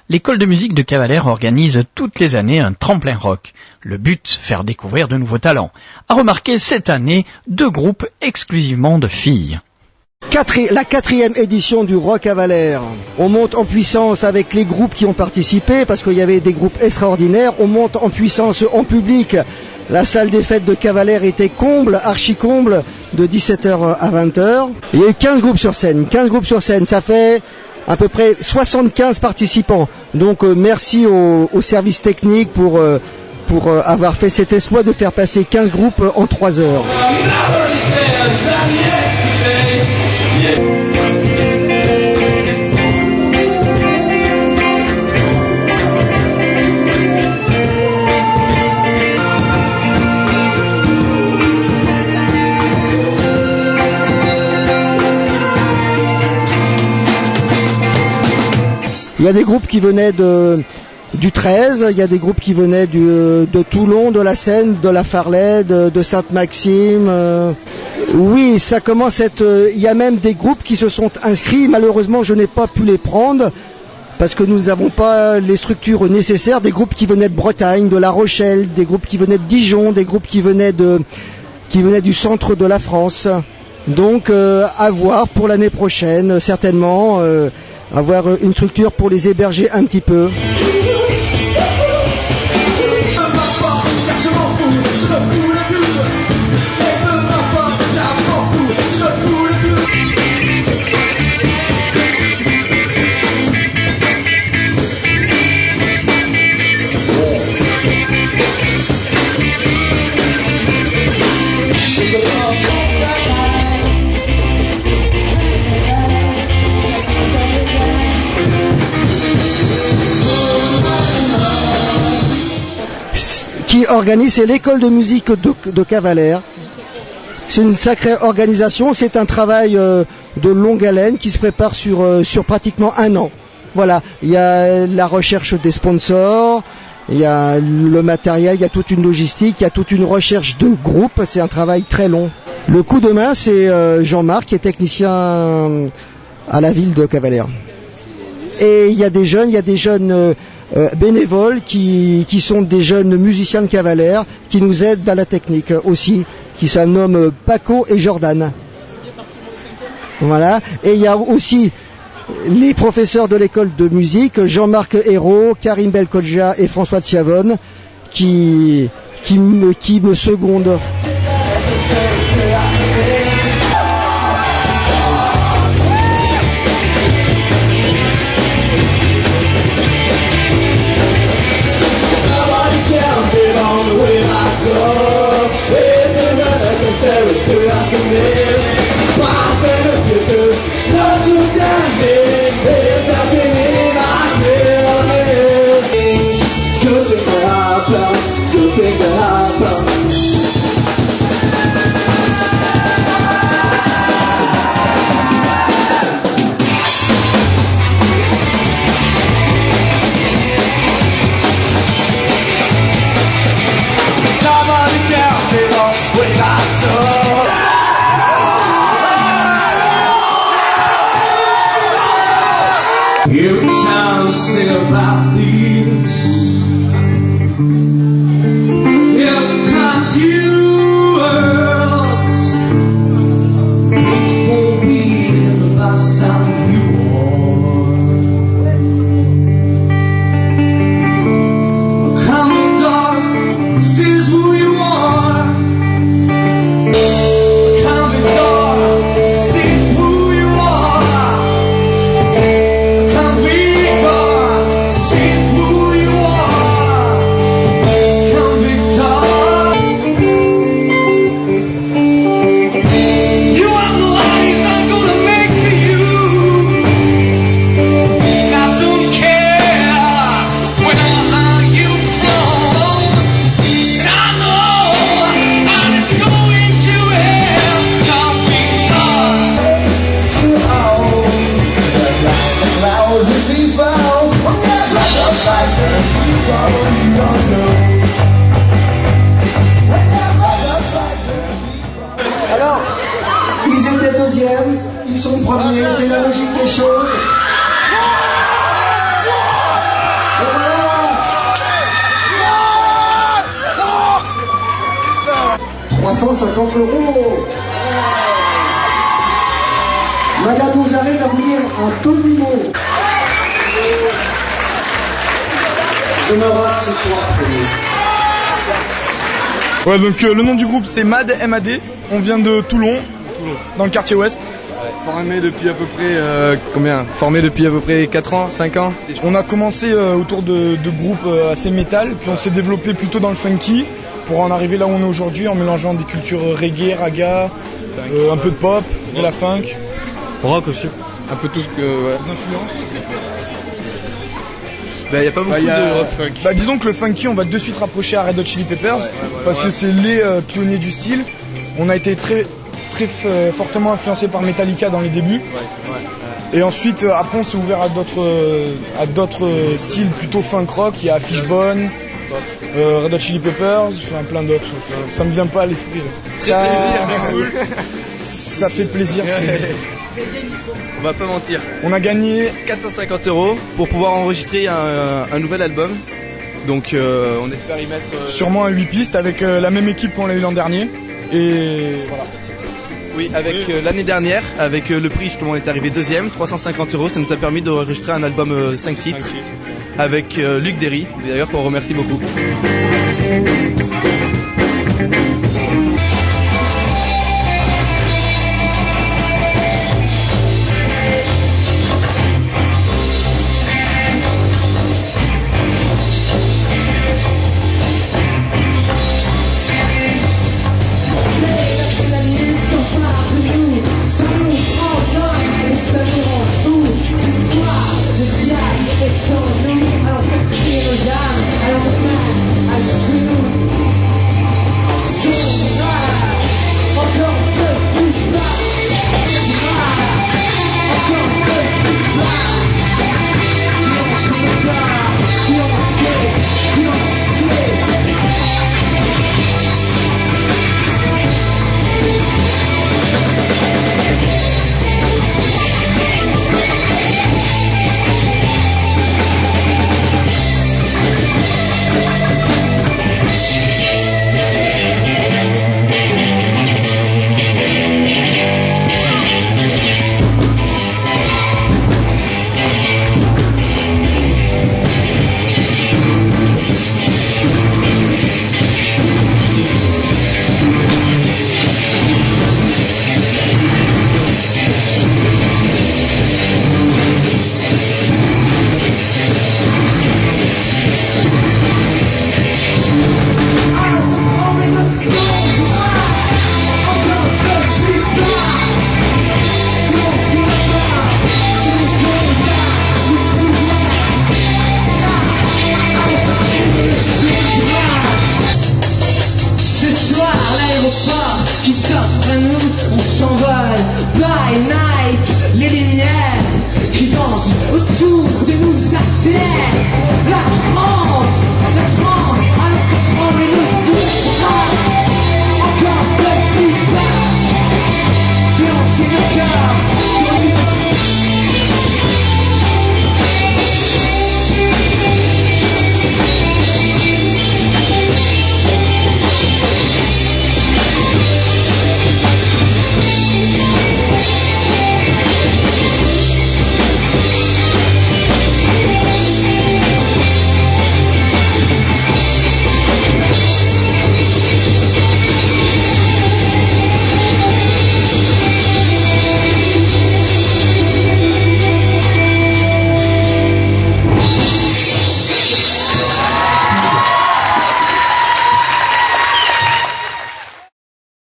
L'école de musique de Cavalère organise toutes les années un tremplin rock. Le but, faire découvrir de nouveaux talents. À remarquer cette année, 2 groupes exclusivement de filles. La 4e édition du Rock Cavalère. On monte en puissance avec les groupes qui ont participé, parce qu'il y avait des groupes extraordinaires. On monte en puissance en public. La salle des fêtes de Cavalère était comble, archi comble, de 17h à 20h. Il y a eu 15 groupes sur scène. 15 groupes sur scène, ça fait à peu près 75 participants. Donc merci au service technique pour avoir fait cet exploit de faire passer 15 groupes en 3 heures. Il y a des groupes qui venaient du 13, il y a des groupes qui venaient de Toulon, de la Seine, de la Farley, de Sainte-Maxime. Oui, ça commence à être... il y a même des groupes qui se sont inscrits. Malheureusement, je n'ai pas pu les prendre parce que nous n'avons pas les structures nécessaires. Des groupes qui venaient de Bretagne, de La Rochelle, des groupes qui venaient de Dijon, des groupes qui venaient du centre de la France. Donc, à voir pour l'année prochaine, certainement. Avoir une structure pour les héberger un petit peu. Qui organise, c'est l'école de musique de Cavalère. C'est une sacrée organisation, c'est un travail de longue haleine qui se prépare sur pratiquement 1 an. Voilà, il y a la recherche des sponsors, il y a le matériel, il y a toute une logistique, il y a toute une recherche de groupe, c'est un travail très long. Le coup de main, c'est Jean-Marc qui est technicien à la ville de Cavalère. Et il y a des jeunes bénévoles qui sont des jeunes musiciens de Cavalère qui nous aident dans la technique aussi, qui se nomment Paco et Jordan. Voilà. Et il y a aussi les professeurs de l'école de musique, Jean-Marc Hérault, Karim Belkodja et François Tiavone, qui me secondent. Every time I say about these, every time you hurt, it won't be the last time you want. Coming dark, this is who you are. Coming dark, this is who you are. Alors, ils étaient deuxièmes, ils sont premiers, c'est la logique des choses. 350 €. Madame Mouzaré va vous dire un petit mot. Je me rase ce soir, Ouais, donc le nom du groupe c'est MAD, M-A-D. On vient de Toulon, dans le quartier ouest. Formé depuis à peu près Formé depuis à peu près 4 ans, 5 ans. On a commencé autour de groupes assez métal, puis on s'est développé plutôt dans le funky pour en arriver là où on est aujourd'hui en mélangeant des cultures reggae, raga, un peu de pop, de la funk. Rock aussi. Un peu tout ce que... Ouais. Des influences. Bah y a pas beaucoup de rock funk. Bah disons que le funky on va de suite rapprocher à Red Hot Chili Peppers parce que c'est les pionniers du style. On a été très fortement influencé par Metallica dans les débuts. Et ensuite après on s'est ouvert à d'autres styles plutôt funk rock. Il y a Fishbone, Red Hot Chili Peppers, enfin plein d'autres. Ça me vient pas à l'esprit. Ça fait plaisir. On va pas mentir. On a gagné 450 € pour pouvoir enregistrer un nouvel album. Donc on espère y mettre... sûrement un 8 pistes avec la même équipe qu'on l'a eu l'an dernier. Et voilà. Oui, avec l'année dernière, avec le prix justement, on est arrivé deuxième, 350 €. Ça nous a permis d'enregistrer un album 5 titres avec Luc Derry, d'ailleurs qu'on remercie beaucoup.